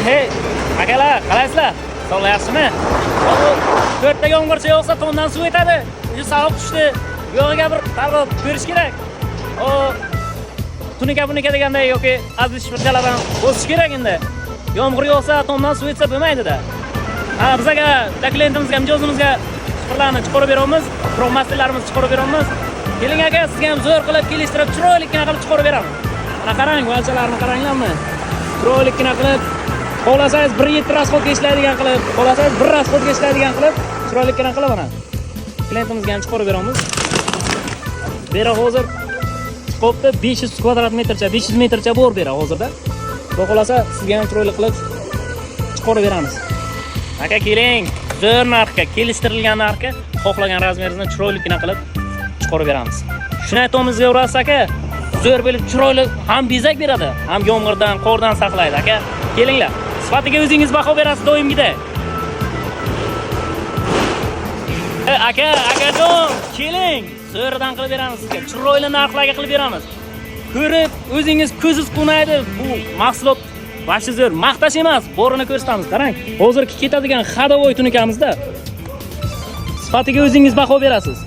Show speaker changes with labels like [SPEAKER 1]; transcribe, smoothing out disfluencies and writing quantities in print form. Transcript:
[SPEAKER 1] Hey, akalar, qalaysizlar? Sog'lik yaxshimi? 4 ta yomg'ircha yog'sa tondan suv etadi. Uji sovuq tushdi. Bu yog'iga bir targ'ib ko'rish kerak. Tunika deganday yoki aziz shifrchalardan o'sish kerak endi. Yomg'ir yog'sa tondan suv etsa bo'lmaydi-da. Bizga klientimizga, mijozimizga shifrlarni chiqarib beramiz, promasterlarimizni chiqarib beramiz. Keling aka, sizga ham zo'r qilib kelishtirib, chiroylikgina qilib chiqarib beramiz. Mana qarang, valchalarni qaranglarmi? Chiroylikgina qilib, xohlasangiz 1.7 rasxodga ishlaydigan qilib, xohlasangiz 1 rasxodga ishlaydigan qilib, chiroylikgina qilib mana. Klientimizga ham chiqarib beramiz. Bera hozir chiqibdi 500 kvadrat metrcha, 500 metrcha bor bera hozirda. Xudo xolasa sizga ham chiroyli qilib chiqarib beramiz. Aka keling, zo'r narxga, kelishtirilgan narxga xohlagan razmeringizni chiroylikgina qilib chiqarib beramiz. Shuni aytamizga urasiz aka, zo'r bo'lib chiroyli ham bezak beradi, ham yomg'irdan, qordan saqlaydi aka. Kelinglar. Sifatiga o'zingiz baho berasiz doimgidek. Akajon, keling. Zo'rdan qilib beramiz sizga. Chiroyli narxlarga qilib beramiz. Ko'rib, o'zingiz ko'zingiz qunaydi. Bu mahsulot bashi zo'r, maqtash emas, borini ko'rsatamiz. Qarang, hozirgi ketadigan xadovoy tunikamizda sifatiga o'zingiz baho berasiz.